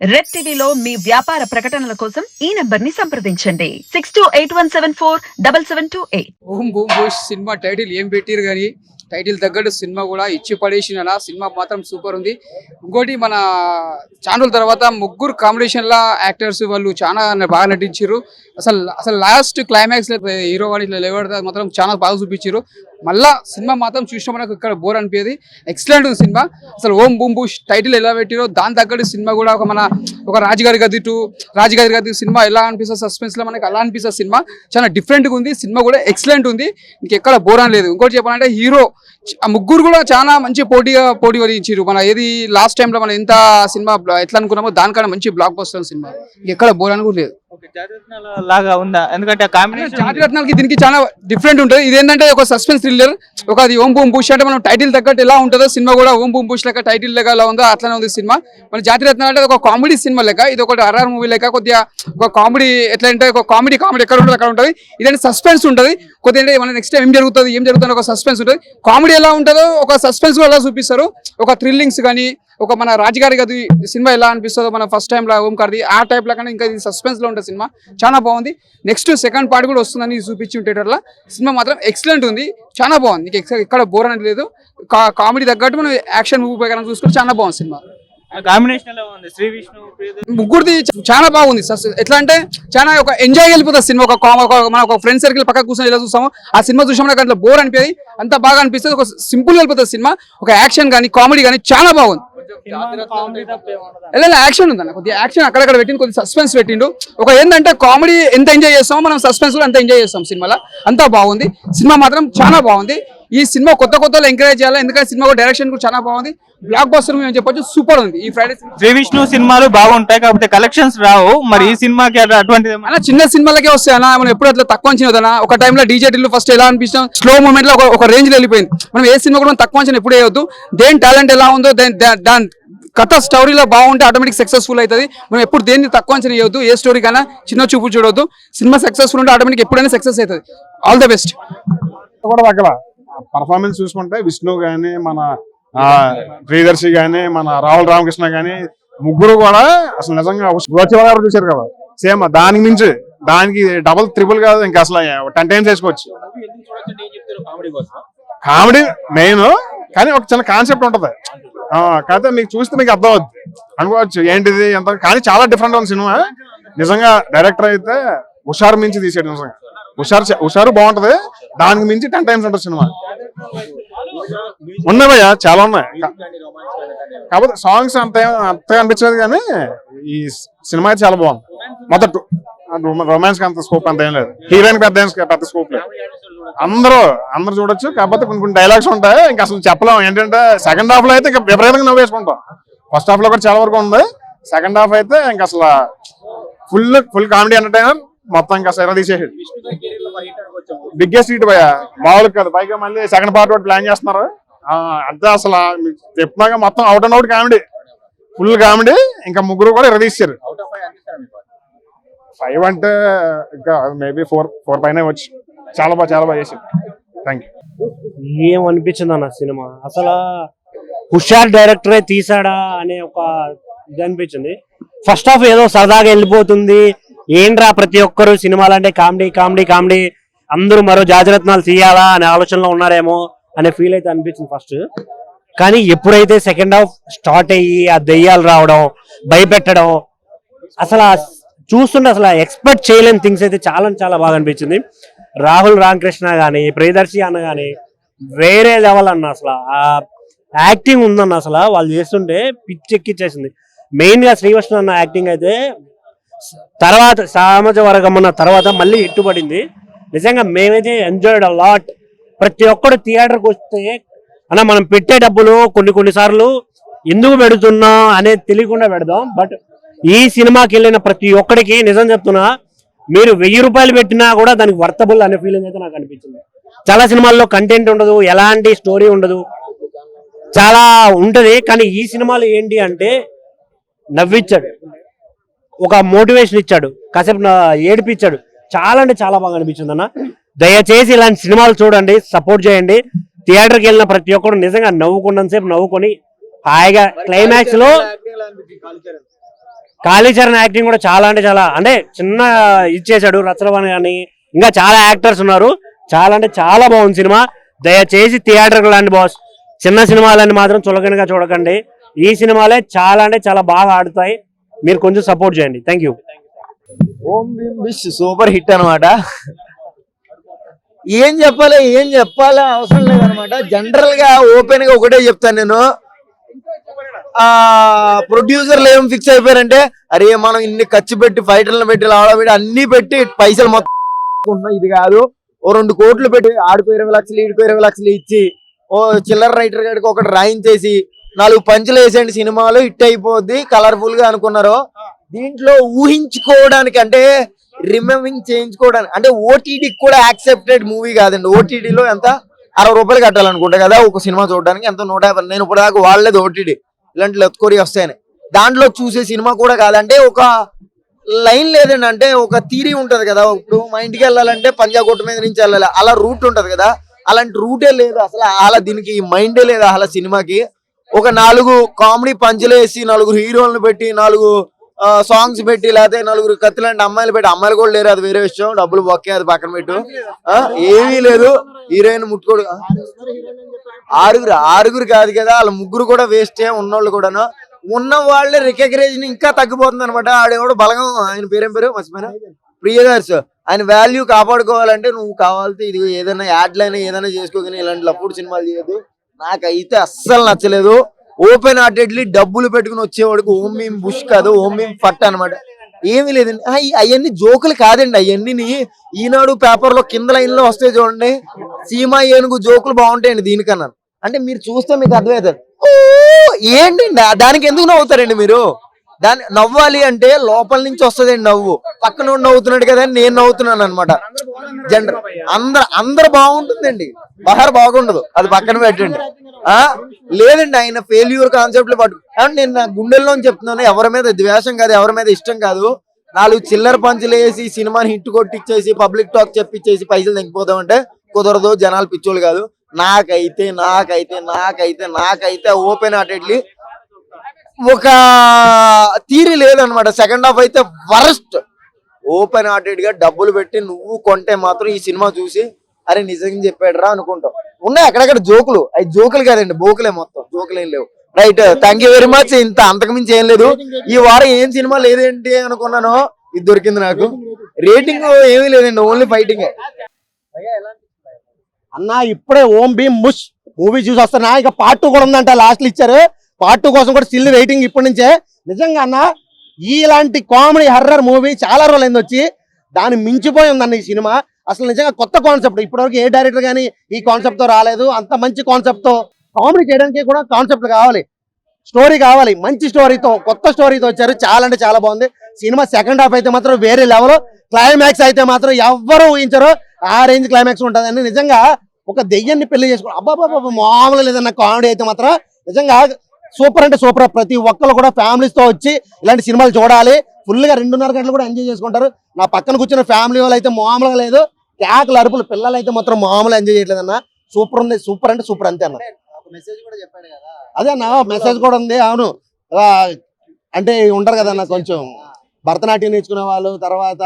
Red టీవీలో మీ వ్యాపార ప్రకటనల కోసం ఈ నంబర్ ని సంప్రదించండి 6281747728. ఓం బూమ్ బూష్ సినిమా టైటిల్ ఏం పెట్టిరు కానీ టైటిల్ తగ్గట్టు సినిమా కూడా ఇచ్చి పడేసిన సినిమా మాత్రం సూపర్ ఉంది. ఇంకోటి మన ఛానల్ తర్వాత ముగ్గురు కాంబినేషన్ లా యాక్టర్స్ వాళ్ళు చాలా బాగా నటించారు. అసలు లాస్ట్ క్లైమాక్స్ హీరో వాళ్ళు ఇట్లా లేవడతా మాత్రం చాలా బాగా చూపించారు. మళ్ళా సినిమా మాత్రం చూసిన మనకు ఇక్కడ బోర్ అనిపించేది. ఎక్సలెంట్ ఉంది సినిమా. అసలు ఓం బూమ్ బూష్ టైటిల్ ఎలా పెట్టిరో దాని తగ్గట్టు సినిమా కూడా ఒక రాజుగారి గది సినిమా ఎలా అనిపిస్తుంది సస్పెన్స్ లో మనకి అలా అనిపిస్తుంది. సినిమా చాలా డిఫరెంట్ గా ఉంది. సినిమా కూడా ఎక్సలెంట్ ఉంది. ఇంకెక్కడ బోర్ అని లేదు. ఇంకోటి చెప్పాలంటే హీరో ముగ్గురు కూడా చాలా మంచి పోటీ వరించారు. మన ఏది లాస్ట్ టైం లో మనం ఎంత సినిమా ఎట్లా అనుకున్నామో దానికన్నా మంచి బ్లాక్ బస్టర్ సినిమా. ఎక్కడ బోర్ అని కూడా లేదు. లాగా ఉందా? ఎందుకంటే జాతిరత్నాలకి దీనికి చాలా డిఫరెంట్ ఉంటుంది. ఇదేంటంటే ఒక సస్పెన్స్ థ్రిల్లర్. ఒక అది ఓం బూమ్ బూష్ అంటే మనం టైటిల్ తగ్గట్టు ఎలా ఉంటుందో సినిమా కూడా ఓం బూమ్ బూష్ లెక్క టైటిల్ లెక్క ఎలా ఉందో అట్లానే ఉంది సినిమా. మన జాతిరత్నాలు అంటే ఒక కామెడీ సినిమా లెక్క, ఇది ఒక RR మూవీ లెక్క కొద్దిగా ఒక కామెడీ ఎట్లా అంటే ఒక కామెడీ ఎక్కడ ఉంటుంది అక్కడ ఉంటుంది. ఇదంటే సస్పెన్స్ ఉంటుంది కొద్దిగా. మన నెక్స్ట్ టైం ఏం జరుగుతుంది ఒక సస్పెన్స్ ఉంటుంది. కామెడీ ఎలా ఉంటుందో ఒక సస్పెన్స్ కూడా ఎలా చూపిస్తారు. ఒక థ్రిల్లింగ్స్ కానీ ఒక మన రాజుగారి గది సినిమా ఎలా అనిపిస్తుందో మన ఫస్ట్ టైం లా ఓంకార్ది ఆ టైప్ లా కానీ ఇంకా ఇది సస్పెన్స్ లో ఉంటుంది సినిమా. చాలా బాగుంది. నెక్స్ట్ సెకండ్ పార్ట్ కూడా వస్తుందని చూపించి థియేటర్లో. సినిమా మాత్రం ఎక్సలెంట్ ఉంది. చాలా బాగుంది. ఇక్కడ బోర్ అనేది లేదు. కామెడీ తగ్గట్టు మనం యాక్షన్ మూవీ ప్రకారం చూసుకుంటే చాలా బాగుంది సినిమా. ముగ్గురిది చాలా బాగుంది. ఎట్లా అంటే చాలా ఒక ఎంజాయ్ వెళ్ళిపోతుంది సినిమా. మన ఒక ఫ్రెండ్ సర్కిల్ పక్క కూర్చొని ఎలా చూస్తామో ఆ సినిమా చూసామో అట్లా బోర్ అనిపించేది. అంత బాగా అనిపిస్తుంది. ఒక సింపుల్ వెళ్ళిపోతుంది సినిమా. ఒక యాక్షన్ కానీ కామెడీ కానీ చాలా బాగుంది. యాక్షన్ ఉందన్న కొద్దిగా యాక్షన్ అక్కడక్కడ పెట్టిండు, కొద్దిగా సస్పెన్స్ పెట్టిండు. ఒక ఏంటంటే కామెడీ ఎంత ఎంజాయ్ చేస్తామో మనం సస్పెన్స్ కూడా అంత ఎంజాయ్ చేస్తాం సినిమాలో. అంతా బాగుంది. సినిమా మాత్రం చాలా బాగుంది. ఈ సినిమా కొత్తలో ఎంకరేజ్ చేయాలి. ఎందుకంటే సినిమా కూడా డైరెక్షన్ కూడా చాలా బాగుంది. బ్లాక్ బస్టర్ మేము చెప్పొచ్చు. సూపర్ ఉంది. ఈ ఫ్రైడే శ్రీ విష్ణు సినిమాలు బాగుంటాయి కాకపోతే కలెక్షన్స్ రావు. మరి ఈ సినిమాకి అటువంటిది చిన్న సినిమాలకే వస్తాయి అన్న. మనం ఎప్పుడు అట్లా తక్కువ అంచనా. ఒక టైంలో డీజేటీలు ఫస్ట్ ఎలా అనిపిస్తాం స్లో మూమెంట్ లో ఒక రేంజ్ లో వెళ్ళిపోయింది. మనం ఏ సినిమా కూడా తక్కువ అంచనా ఎప్పుడు వేయొద్దు. దేని టాలెంట్ ఎలా ఉందో దాని కథ స్టోరీలో బాగుంటే ఆటోమేటిక్ సక్సెస్ఫుల్ అవుతుంది. మనం ఎప్పుడు దేన్ని తక్కువ అంచనా వేయొద్దు. ఏ స్టోరీ కన్నా చిన్న చూపు చూడొద్దు. సినిమా సక్సెస్ఫుల్ ఉంటే ఆటోమేటిక్ ఎప్పుడైనా సక్సెస్ అవుతుంది. All the best. పర్ఫార్మెన్స్ చూసుకుంటే విష్ణు గానీ మన ప్రియదర్శి గానీ మన రావుల రామకృష్ణ గానీ ముగ్గురు కూడా అసలు నిజంగా గారు చూశారు కదా సేమ్ దానికి మించి దానికి డబుల్ త్రిబుల్ కాదు ఇంకా అసలు 10 times వేసుకోవచ్చు. కామెడీ మెయిన్ కానీ ఒక చిన్న కాన్సెప్ట్ ఉంటది. కాకపోతే మీకు చూస్తే మీకు అర్థం అవుద్ది అనుకోవచ్చు ఏంటిది ఎంత. కానీ చాలా డిఫరెంట్ ఉంది సినిమా. నిజంగా డైరెక్టర్ అయితే హుషారు మించి తీసాడు. నిజంగా హుషారు బాగుంటది. దానికి మించి 10 times ఉంటుంది సినిమా. ఉన్నాయి భయ్యా చాలా ఉన్నాయి. కాకపోతే సాంగ్స్ అంతగా అనిపించలేదు కానీ ఈ సినిమా అయితే చాలా బాగుంది. మొత్తం రొమాన్స్ కి అంత స్కోప్ అంత ఏం లేదు. హీరోయిన్ పెద్ద స్కోప్ లేదు. అందరూ చూడొచ్చు. కాకపోతే కొన్ని డైలాగ్స్ ఉంటాయి ఇంకా అసలు చెప్పలేం. ఏంటంటే సెకండ్ హాఫ్ లో అయితే ఇంకా విపరీతంగా నవ్వు వేసుకుంటాం. ఫస్ట్ హాఫ్ లో కూడా చాలా వరకు ఉంది. సెకండ్ హాఫ్ అయితే ఇంకా అసలు ఫుల్ కామెడీ ఎంటర్టైనర్. మొత్తం ఇంకా సరే తీసేసాడు. బిగ్గెస్ట్ హిట్ భయ మామూలు కాదు. పైగా మళ్ళీ సెకండ్ పార్ట్ ఒకటి ప్లాన్ చేస్తున్నారు. అంతే అసలు చెప్తున్నాగా మొత్తం out and out comedy, full comedy. ఇంకా ముగ్గురు కూడా తీశారు. 5 అంటే ఇంకా మేబీ 4 పైన వచ్చి చాలా బాగా చేశారు. Thank you. ఏమనిపించింది అన్న సినిమా అసలు హుషార్ డైరెక్టరే తీసాడా అనే ఒక ఇది అనిపించింది. ఫస్ట్ హాఫ్ ఏదో సరదాగా వెళ్ళిపోతుంది. ఏంట్రా ప్రతి ఒక్కరు సినిమాలంటే కామెడీ అందరూ మరో జాతిరత్నాలు తీయాలా అనే ఆలోచనలో ఉన్నారేమో అనే ఫీల్ అయితే అనిపించింది ఫస్ట్. కానీ ఎప్పుడైతే సెకండ్ హాఫ్ స్టార్ట్ అయ్యి ఆ దెయ్యాలు రావడం భయపెట్టడం అసలు చూస్తుంటే అసలు ఎక్స్పెక్ట్ చేయలేని థింగ్స్ అయితే చాలా బాగా అనిపించింది. రాహుల్ రామకృష్ణ కానీ ప్రియదర్శి అన్న కానీ వేరే లెవెల్ అన్న. అసలు ఆ యాక్టింగ్ ఉందన్న. అసలు వాళ్ళు చేస్తుంటే పిచ్చెక్కిచ్చేసింది. మెయిన్ గా శ్రీవిష్ణు అన్న యాక్టింగ్ అయితే తర్వాత సామాజ వర్గం అన్న తర్వాత మళ్ళీ ఇట్టుపడింది. నిజంగా మేమైతే ఎంజాయ్డ్ అ లాట్. ప్రతి ఒక్కరు థియేటర్కి వస్తే అన్న మనం పెట్టే డబ్బులు కొన్ని సార్లు ఎందుకు పెడుతున్నాం అనేది తెలియకుండా పెడదాం. బట్ ఈ సినిమాకి వెళ్ళిన ప్రతి ఒక్కడికి నిజం చెప్తున్నా మీరు 1000 రూపాయలు పెట్టినా కూడా దానికి వర్తబుల్ అనే ఫీలింగ్ అయితే నాకు అనిపించింది. చాలా సినిమాల్లో కంటెంట్ ఉండదు, ఎలాంటి స్టోరీ ఉండదు, చాలా ఉంటది. కానీ ఈ సినిమాలో ఏంటి అంటే నవ్విచ్చాడు, ఒక మోటివేషన్ ఇచ్చాడు, కాసేపు ఏడిపించాడు. చాలా అంటే చాలా బాగా అనిపించింది అన్న. దయచేసి ఇలాంటి సినిమాలు చూడండి, సపోర్ట్ చేయండి. థియేటర్కి వెళ్ళిన ప్రతి ఒక్కరు నిజంగా నవ్వుకున్నంతసేపు నవ్వుకొని హాయిగా క్లైమాక్స్ లో కాళీచరణ్ యాక్టింగ్ కూడా చాలా అంటే చాలా అంటే చిన్న ఇచ్చేసాడు. రచరవన్ కానీ ఇంకా చాలా యాక్టర్స్ ఉన్నారు. చాలా అంటే చాలా బాగుంది సినిమా. దయచేసి థియేటర్ లాంటి బాస్, చిన్న సినిమాలన్నీ మాత్రం చులకనగా చూడకండి. ఈ సినిమాలే చాలా అంటే చాలా బాగా ఆడుతాయి. మీరు కొంచెం సపోర్ట్ చేయండి. Thank you. Om Bheem Bush super hit అనమాట. ఏం చెప్పాలి అవసరం లేదనమాట. జనరల్ గా ఓపెన్ గా ఒకటే చెప్తాను నేను. ప్రొడ్యూసర్లు ఏం ఫిక్స్ అయిపోయారంటే, అరే మనం ఇన్ని ఖర్చు పెట్టి ఫైటర్లను పెట్టి లావడా పెట్టి అన్ని పెట్టి పైసలు మొత్తం ఇది కాదు, ఓ 2 కోట్లు పెట్టి ఆడికో 20 లక్షలు ఈడికో 20 లక్షలు ఇచ్చి ఓ చిల్లర రైటర్ గారికి ఒకటి రాయించేసి 4 పంచులు వేసేయండి, సినిమాలు హిట్ అయిపోద్ది కలర్ఫుల్ గా అనుకున్నారు. దీంట్లో ఊహించుకోవడానికి అంటే రిమెంబరింగ్ చేయించుకోవడానికి అంటే ఓటీటీకి కూడా యాక్సెప్టెడ్ మూవీ కాదండి. ఓటీటీలో ఎంత 60 రూపాయలు కట్టాలనుకుంటా కదా ఒక సినిమా చూడడానికి, ఎంత 150. నేను ఇప్పుడు దాకా వాడలేదు ఓటీటీ, ఇలాంటి లెత్కోరి వస్తాయని. దాంట్లో చూసే సినిమా కూడా కాదంటే ఒక లైన్ లేదండి. అంటే ఒక థీరీ ఉంటది కదా, ఇప్పుడు మా ఇంటికి వెళ్ళాలంటే పంజాగుట్ట మీద నుంచి వెళ్ళాలి, అలా రూట్ ఉంటది కదా, అలాంటి రూటే లేదు అసలు. అలా దీనికి మైండే లేదు అసలు సినిమాకి. ఒక 4 కామెడీ పంచులు వేసి 4 హీరోలను పెట్టి 4 సాంగ్స్ పెట్టి లేకపోతే 4 కత్తిలాంటి అమ్మాయిలు పెట్టి, అమ్మాయిలు కూడా లేరు అది వేరే విషయం, డబ్బులు బొక్కే అది పక్కన పెట్టు. ఏమీ లేదు, హీరోయిన్ ముట్టుకోడు. 6 కాదు కదా, వాళ్ళ 3 కూడా వేస్ట్ ఉన్నోళ్ళు కూడాను. ఉన్న వాళ్ళే రికగ్నైజేషన్ ఇంకా తగ్గిపోతుంది అనమాట. ఆడేవాడు బలగం, ఆయన పేరేం పేరు మర్చిపోయినా, ప్రియదర్శ్. ఆయన వాల్యూ కాపాడుకోవాలంటే నువ్వు కావాలంటే ఇది ఏదైనా యాడ్లైనా ఏదైనా చేసుకోగానే ఇలాంటి లప్పుడు సినిమాలు చేయదు. నాకైతే అస్సలు నచ్చలేదు. ఓపెన్ హార్టెడ్లీ డబ్బులు పెట్టుకుని వచ్చేవాడికి ఓం భీమ్ బుష్ కాదు, ఓం భీమ్ ఫట్ అనమాట. ఏమీ లేదండి. అవన్నీ జోకులు కాదండి, అవన్నీ ఈనాడు పేపర్ లో కింద లైన్ లో వస్తాయి చూడండి. సీమా ఏనుగు జోకులు బాగుంటాయండి దీనికన్నా. అంటే మీరు చూస్తే మీకు అర్థమవుతుంది. ఏంటండి దానికి ఎందుకు నవ్వుతారండి మీరు? దాన్ని నవ్వాలి అంటే లోపల నుంచి వస్తుందండి నవ్వు. పక్కన నవ్వుతున్నాడు కదా అని నేను నవ్వుతున్నాను అనమాట. జనరల్ అందరు బాగుంటుందండి, బహార్ బాగుండదు, అది పక్కన పెట్టండి. లేదండి ఆయన ఫెయిల్యూర్ కాన్సెప్ట్ పట్టు. నేను నా గుండెల్లో చెప్తున్నాను, ఎవరి మీద ద్వేషం కాదు, ఎవరి మీద ఇష్టం కాదు. 4 చిల్లర పంచులు వేసి సినిమాని హిట్ కొట్టిచ్చేసి పబ్లిక్ టాక్ చెప్పిచ్చేసి పైసలు తగ్గిపోతామంటే కుదరదు. జనాలు పిచ్చోళ్ళు కాదు. నాకైతే ఓపెన్ హార్టెడ్లీ ఒక థీరీ లేదనమాట. సెకండ్ హాఫ్ అయితే వరస్ట్. ఓపెన్ హార్టెడ్ గా డబ్బులు పెట్టి నువ్వు కొంటే మాత్రం ఈ సినిమా చూసి అరే నిజంగా చెప్పాడు రా అనుకుంటాం. ఉన్నాయి అక్కడక్కడ జోకులు, అవి జోకులు కాదండి, బోకులే, మొత్తం జోకులు ఏం లేవు. Right, thank you very much. ఇంత అంతకుమించి ఏం లేదు. ఈ వారం ఏం సినిమా లేదేంటి అనుకున్నాను, ఇది దొరికింది నాకు. రేటింగ్ ఏమీ లేదండి, ఓన్లీ ఫైటింగ్. అన్న ఇప్పుడే ఓం భీమ్ ముష్ మూవీ చూసి వస్తున్నా. ఇక పార్ట్ 2 కూడా ఉందంట, లాస్ట్ ఇచ్చారు. పార్ట్ 2 కోసం కూడా స్టిల్ వెయిటింగ్ ఇప్పటి నుంచే. నిజంగా అన్న ఇలాంటి కామెడీ హర్రర్ మూవీ చాలా రోజులు అయింది వచ్చి, దాన్ని మించిపోయి ఉందన్న ఈ సినిమా. అసలు నిజంగా కొత్త కాన్సెప్ట్, ఇప్పటివరకు ఏ డైరెక్టర్ కానీ ఈ కాన్సెప్ట్ తో రాలేదు. అంత మంచి కాన్సెప్ట్ తో కామెడీ చేయడానికి కూడా కాన్సెప్ట్ కావాలి, స్టోరీ కావాలి. మంచి స్టోరీతో కొత్త స్టోరీతో వచ్చారు. చాలా అంటే చాలా బాగుంది సినిమా. సెకండ్ హాఫ్ అయితే మాత్రం వేరే లెవెల్, క్లైమాక్స్ అయితే మాత్రం ఎవ్వరు ఊహించరు ఆ రేంజ్ క్లైమాక్స్ ఉంటుందని. నిజంగా ఒక దెయ్యాన్ని పెళ్లి చేసుకో అబ్బాబాబా మామూలు లేదన్న కామెడీ అయితే మాత్రం నిజంగా సూపర్ అంటే సూపర్. ప్రతి ఒక్కరు కూడా ఫ్యామిలీస్ తో వచ్చి ఇలాంటి సినిమాలు చూడాలి. ఫుల్ గా 2.5 గంటలు కూడా ఎంజాయ్ చేసుకుంటారు. నా పక్కన కూర్చున్న ఫ్యామిలీ వాళ్ళు అయితే మామూలుగా లేదు, కేకలు అరుపులు, పిల్లలు అయితే మాత్రం మామూలు ఎంజాయ్ చేయట్లేదు అన్న. సూపర్ ఉంది, సూపర్ అంటే సూపర్ అంతే అన్న. అదే అన్న మెసేజ్ కూడా ఉంది. అవును, అంటే ఉంటారు కదా అన్న కొంచెం భరతనాట్యం నేర్చుకునే వాళ్ళు, తర్వాత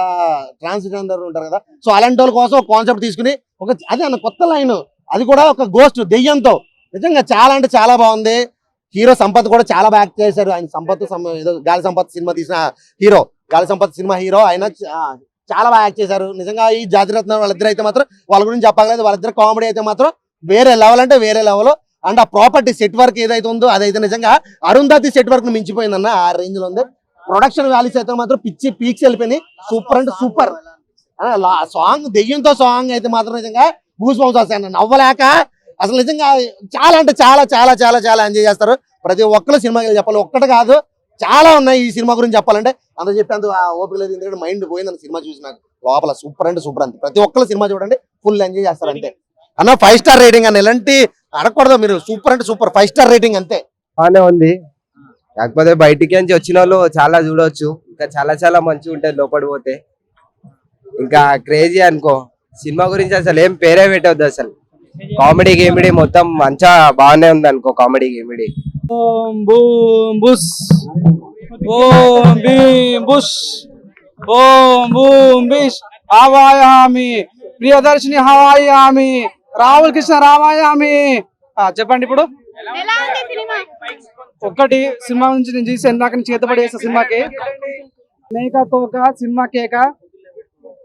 ట్రాన్స్జెండర్ ఉంటారు కదా, సో అలాంటి వాళ్ళ కోసం ఒక కాన్సెప్ట్ తీసుకుని ఒక అదే అన్న కొత్త లైన్, అది కూడా ఒక గోస్ట్ దెయ్యంతో. నిజంగా చాలా అంటే చాలా బాగుంది. హీరో సంపత్ కూడా చాలా బాగా యాక్ట్ చేశారు. ఆయన సంపత్ ఏదో గాలి సంపత్ సినిమా తీసిన హీరో, గాలి సంపత్ సినిమా హీరో ఆయన చాలా బాగా యాక్ట్ చేశారు. నిజంగా ఈ జాతిరత్న వాళ్ళిద్దరు అయితే మాత్రం వాళ్ళ గురించి చెప్పలేదు. వాళ్ళిద్దరు కామెడీ అయితే మాత్రం వేరే లెవెల్ అంటే వేరే లెవెల్. అండ్ ఆ ప్రాపర్టీ సెట్ వర్క్ ఏదైతే ఉందో అదైతే నిజంగా అరుంధతి సెట్ వర్క్ ని మించిపోయిందన్న, ఆ రేంజ్ లో ఉంది. ప్రొడక్షన్ వాల్యూస్ అయితే మాత్రం పిచ్చి పీక్స్ వెళ్ళిపోయినాయి. సూపర్ అంటే సూపర్. సాంగ్ దెయ్యంతో సాంగ్ అయితే మాత్రం నిజంగా గూస్ బంప్స్ వస్తాయన్న, నవ్వలేక అసలు నిజంగా చాలా అంటే చాలా చాలా చాలా చాలా ఎంజాయ్ చేస్తారు. ప్రతి ఒక్కరు సినిమాకి చెప్పాలి, ఒక్కటి కాదు చాలా ఉన్నాయి ఈ సినిమా గురించి చెప్పాలంటే. అంత చెప్పేంత ఓపిక లేదు, ఎందుకంటే మైండ్ పోయింది సినిమా చూసినాక. లోపల సూపర్ అంటే సూపర్ అంతే. ప్రతి ఒక్కరు సినిమా చూడండి, ఫుల్ ఎంజాయ్ చేస్తారు అంతే అన్న. 5 స్టార్ రేటింగ్ అన్న, ఎలాంటి అడగకూడదు మీరు. సూపర్ అంటే సూపర్, 5 స్టార్ రేటింగ్ అంతే. బాగానే ఉంది, కాకపోతే బయటికి నుంచి వచ్చిన వాళ్ళు చాలా చూడవచ్చు. ఇంకా చాలా చాలా మంచిగా ఉంటుంది లోపడి పోతే. ఇంకా క్రేజీ అనుకో, సినిమా గురించి అసలు ఏం పేరే పెట్టవద్దు. అసలు కామెడీ గేమిడీ మొత్తం మంచిగా బాగానే ఉంది అనుకో. కామెడీ గేమిడీ ఓం భీం బుష్ ఓం బూమ్ బిష్ హవాయామి ప్రియదర్శిని హవాయామి రాహుల్ కృష్ణ రామాయామి. చెప్పండి ఇప్పుడు ఒక్కటి సినిమా నుంచి నేను చూసి ఎందాక చేతబడి వేసే సినిమాకి మేకా తోక సినిమా కేక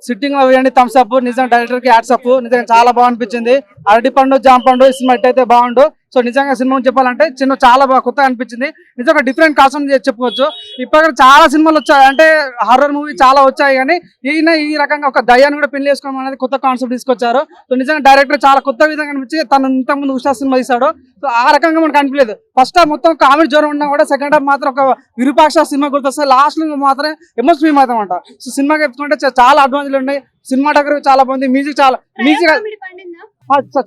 సిట్టింగ్ లో వేయండి థమ్స్ అప్. నిజంగా డైరెక్టర్ కి హ్యాట్స్ అప్. నిజంగా చాలా బాగా అనిపించింది. అరటి పండు జామ పండు ఈ సినిమా ఎట్టయితే బాగుండు. సో నిజంగా సినిమా చెప్పాలంటే చిన్న చాలా బాగా కొత్తగా అనిపించింది. నిజంగా డిఫరెంట్ కాన్సెప్ట్ చెప్పుకోవచ్చు. ఇప్పటికే చాలా సినిమాలు వచ్చాయి, అంటే హారర్ మూవీ చాలా వచ్చాయి, కానీ ఈయన ఈ రకంగా ఒక దయ్యాన్ని కూడా పెళ్లి చేసుకోవడం అనేది కొత్త కాన్సెప్ట్ తీసుకొచ్చారు. సో నిజంగా డైరెక్టర్ చాలా కొత్త విధంగా అనిపించి తను ఇంతకుముందు ఉషా సినిమా తీశాడు. సో ఆ రకంగా మనకు అనిపించలేదు. ఫస్ట్ హాఫ్ మొత్తం కామెడీ జ్వరం ఉన్నా కూడా సెకండ్ హాఫ్ మాత్రం ఒక విరూపాక్ష సినిమా గుర్తొస్తుంది. లాస్ట్ లో మాత్రం ఎమోషనల్ మాత్రం అంట. సో సినిమా చెప్పుకుంటే చాలా అడ్వాన్స్లు ఉన్నాయి. సినిమాటోగ్రఫీ చాలా బాగుంది. మ్యూజిక్ చాలా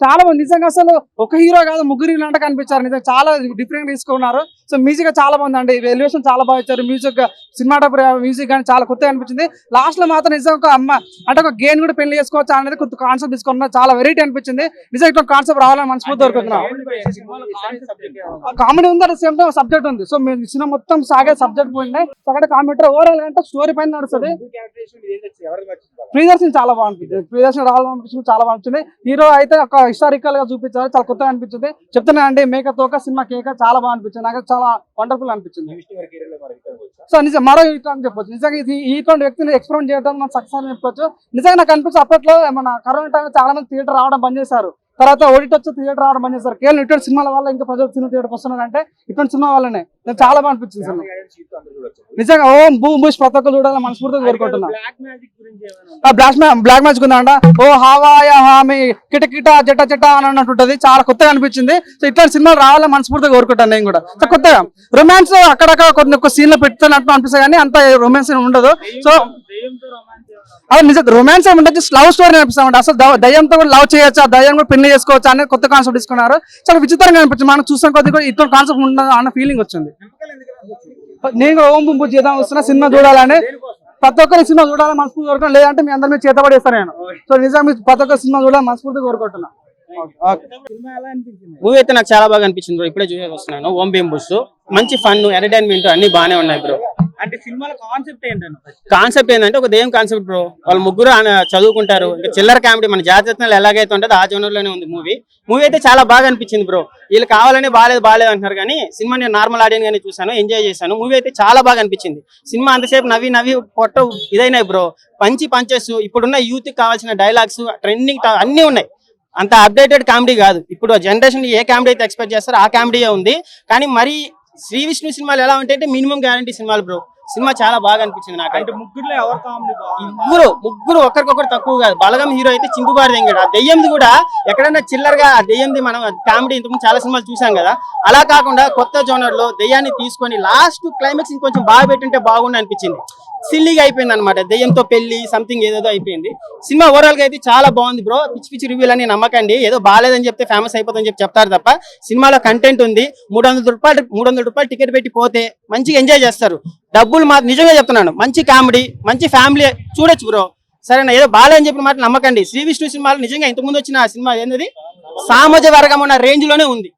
చాలా బాగుంది. నిజంగా అసలు ఒక హీరో కాదు ముగ్గురు హీరో అంటే కనిపించారు. నిజంగా చాలా డిఫరెంట్ తీసుకున్నారు. సో మ్యూజిక్ చాలా బాగుంది అండి. ఎలివేషన్ చాలా బాగా ఇచ్చారు. మ్యూజిక్ సినిమాటోగ్రఫీ మ్యూజిక్ కానీ చాలా కొత్తగా అనిపించింది. లాస్ట్ లో మాత్రం నిజంగా ఒక అమ్మ అంటే ఒక గేమ్ కూడా పెళ్లి చేసుకోవచ్చు అనేది కొత్త కాన్సెప్ట్ తీసుకున్నారు. చాలా వెరైటీ అనిపించింది. నిజంగా ఇట్లా కాన్సెప్ట్ రావాలని మనస్ఫూర్తి కోరుకుంటున్నాం. కామెడీ ఉంది, అట్ సేమ్ టైం సబ్జెక్ట్ ఉంది. సో మేము సినిమా మొత్తం సాగే సబ్జెక్ట్ పోయింది. అక్కడ కామెడీ ఓవరాల్ అంటే స్టోరీ పైన నడుస్తుంది. ప్రియదర్శిని చాలా బాగుంటుంది. ప్రియదర్శిని రావాలనిపించింది, చాలా బాగుంటుంది. హీరో అయితే ఒక హిస్టారికల్ గా చూపించారు. చాలా కొత్తగా అనిపించింది. చెప్తున్నా అండి మేక తోక సినిమా కేక చాలా బాగా అనిపించింది. నాకు చాలా వండర్ఫుల్ అనిపించింది. సో నిజం మరో ఈటోన్ చెప్పొచ్చు. నిజంగా ఇది ఈటోన్ వ్యక్తిని ఎక్స్పెరిమెంట్ చేయడం మనం సక్సెస్ అని చెప్పొచ్చు. నిజంగా నాకు అనిపించి అప్పట్లో మన కరోనా టైంలో చాలా మంది థియేటర్ రావడం బంద్ చేశారు. తర్వాత ఓడిట్ వచ్చి థియేటర్ రావడం బంద్ చేశారు. కేవలం ఇటువంటి సినిమాల వల్ల ఇంకా ప్రజలు సినిమా థియేటర్కి వస్తున్నారు అంటే ఇటువంటి సినిమా వల్లనే. నాకు చాలా బాగా అనిపించింది సినిమా. నిజంగా ఓం భూమ్ బుష్ ప్రతి ఒక్కరు చూడాలని మనస్ఫూర్తిగా కోరుకుంటున్నా. బ్లాక్ మ్యాజిక్ ఉందంట. ఓ హావాయ హామి కిటకిట జట జట అని అన్నట్టుంటది. చాలా కొత్తగా అనిపించింది. సో ఇట్లాంటి సినిమాలు రావాలని మనస్ఫూర్తిగా కోరుకుంటాను నేను కూడా. సో కొత్తగా రొమాన్స్ అక్కడక్కడ కొన్ని ఒక్క సీన్లు పెడుతున్నట్టు అనిపిస్తాయి, కానీ అంత రొమాన్స్ ఉండదు. సో అది నిజం రొమాన్స్ ఏమంటే జస్ట్ లవ్ స్టోరీ అనిపిస్తామంటే అసలు దయ్యంతో కూడా లవ్ చేయొచ్చా, దయ్యం కూడా పెళ్లి చేసుకోవచ్చు అనేది కొత్త కాన్సెప్ట్ తీసుకున్నారు. చాలా విచిత్రంగా అనిపించింది. మనం చూసాం కొద్దిగా కూడా ఇటువంటి కాన్సెప్ట్ ఉండదు అన్న ఫీలింగ్ వచ్చింది. నేను ఓం బుంబు చేద్దాం వస్తున్నా సినిమా చూడాలని. ప్రతి ఒక్కరి సినిమా చూడాలని మనస్ఫూర్తి కోరుకుంటున్నాను. లేదంటే మీ అందరి మీద చేతబడేస్తాను నేను. సో నిజంగా ప్రతి ఒక్కరి సినిమా చూడాలని మనస్ఫూర్తి కోరుకుంటున్నా. మూవీ అయితే నాకు చాలా బాగా అనిపించింది బ్రో. ఇప్పుడే చూసేసి వస్తున్నాను. ఓం భీమ్ బుష్ మంచి ఫన్ ఎంటర్టైన్మెంట్ అన్ని బాగానే ఉన్నాయి బ్రో. అంటే సినిమాల కాన్సెప్ట్ ఏంటంటే కాన్సెప్ట్ ఏంటంటే ఒక దెయ్యం కాన్సెప్ట్ బ్రో. వాళ్ళు ముగ్గురు చదువుకుంటారు. ఇంకా చిల్లర కామెడీ మన జాతీయతలు ఎలాగైతే ఉంటుందో ఆ జోనర్లోనే ఉంది మూవీ. మూవీ అయితే చాలా బాగా అనిపించింది బ్రో. వీళ్ళు కావాలని బాలేదు అంటున్నారు, కానీ సినిమా నేను నార్మల్ ఆడియన్స్ గానే చూసాను, ఎంజాయ్ చేశాను. మూవీ అయితే చాలా బాగా అనిపించింది. సినిమా అంతసేపు నవ్వి పొట్ట ఇదైనాయి బ్రో. పంచెస్ ఇప్పుడున్న యూత్ కి కావాల్సిన డైలాగ్స్ ట్రెండింగ్ అన్ని ఉన్నాయి. అంత అప్డేటెడ్ కామెడీ కాదు. ఇప్పుడు జనరేషన్ ఏ కామెడీ అయితే ఎక్స్పెక్ట్ చేస్తారో ఆ కామెడీ ఉంది. కానీ మరి శ్రీ విష్ణు సినిమాలు ఎలా ఉంటాయంటే మినిమం గ్యారంటీ సినిమాలు బ్రో. సినిమా చాలా బాగా అనిపించింది నాకు. అంటే ముగ్గురులో ఎవరు కామెడీ ముగ్గురు ఒకరికొకరు తక్కువ కాదు. బలగం హీరో అయితే చింపుబారు దెంగాడు. ఆ దెయ్యంది కూడా ఎక్కడైనా చిల్లరగా ఆ దెయ్యంది మనం కామెడీ ఇంతకుముందు చాలా సినిమాలు చూసాం కదా, అలా కాకుండా కొత్త జోనర్ లో దెయ్యాన్ని తీసుకొని లాస్ట్ క్లైమాక్స్ ఇంకొంచెం బాగా పెట్టుంటే బాగుండి అనిపించింది. సిల్లీగా అయిపోయింది అనమాట. దెయ్యంతో పెళ్లి సంథింగ్ ఏదేదో అయిపోయింది. సినిమా ఓవరాల్ గా అయితే చాలా బాగుంది బ్రో. పిచ్చి రివ్యూలు అని నమ్మకండి. ఏదో బాగాలేదని చెప్తే ఫేమస్ అయిపోతుందని చెప్పి చెప్తారు తప్ప సినిమాలో కంటెంట్ ఉంది. 300 రూపాయలు టికెట్ పెట్టి పోతే మంచిగా ఎంజాయ్ చేస్తారు. డబ్బులు నిజంగా చెప్తున్నాను. మంచి కామెడీ, మంచి ఫ్యామిలీ చూడొచ్చు బ్రో. సరేనా, ఏదో బాగాలేదని చెప్పిన మాట నమ్మకండి. శ్రీ విష్ణు సినిమాలు నిజంగా ఇంతకుముందు వచ్చిన సినిమా ఏంటది సామాజ వర్గం ఉన్న రేంజ్ లోనే ఉంది.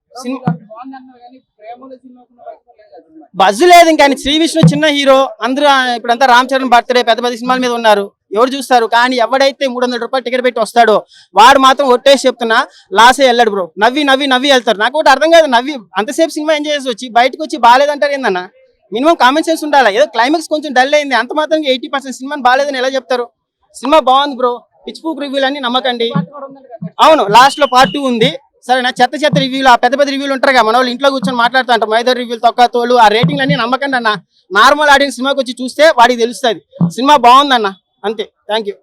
బజ్ లేదు ఇంకా. శ్రీ విష్ణు చిన్న హీరో, అందరూ ఇప్పుడంతా రామ్ చరణ్ బర్త్డే పెద్ద సినిమాల మీద ఉన్నారు, ఎవరు చూస్తారు. కానీ ఎవడైతే 300 రూపాయలు టికెట్ పెట్టి వస్తాడో వాడు మాత్రం ఒట్టేసి చెప్తున్నా లాసే వెళ్ళాడు బ్రో. నవ్వి వెళ్తారు. నాకు ఒకటి అర్థం కాదు, నవ్వి అంతసేపు సినిమా ఎంజాయ్ చేసి వచ్చి బయటకు వచ్చి బాగాలేదంటారు ఏందన్నా. మినిమం కామన్ సెన్స్ ఉండాలి. ఏదో క్లైమాక్స్ కొంచెం డల్ అయింది అంత మాత్రం 80% సినిమాని బాగాలేదని ఎలా చెప్తారు. సినిమా బాగుంది బ్రో. పిచ్చి రివ్యూలు అన్ని నమ్మకండి. అవును, లాస్ట్ లో పార్ట్ 2 ఉంది. సరేనా, చెత్త రివ్యూలు ఆ పెద్ద రివ్యూలు ఉంటారు కదా, మన వాళ్ళు ఇంట్లో కూర్చొని మాట్లాడుతూ ఉంటారు. మైదర్ రివ్యూలు తొక్క తోలు ఆ రేటింగ్లు అన్ని నమ్మకండి అన్న. నార్మల్ ఆడియన్స్ సినిమాకి వచ్చి చూస్తే వాడికి తెలుస్తుంది సినిమా బాగుందన్న. అంతే. Thank you.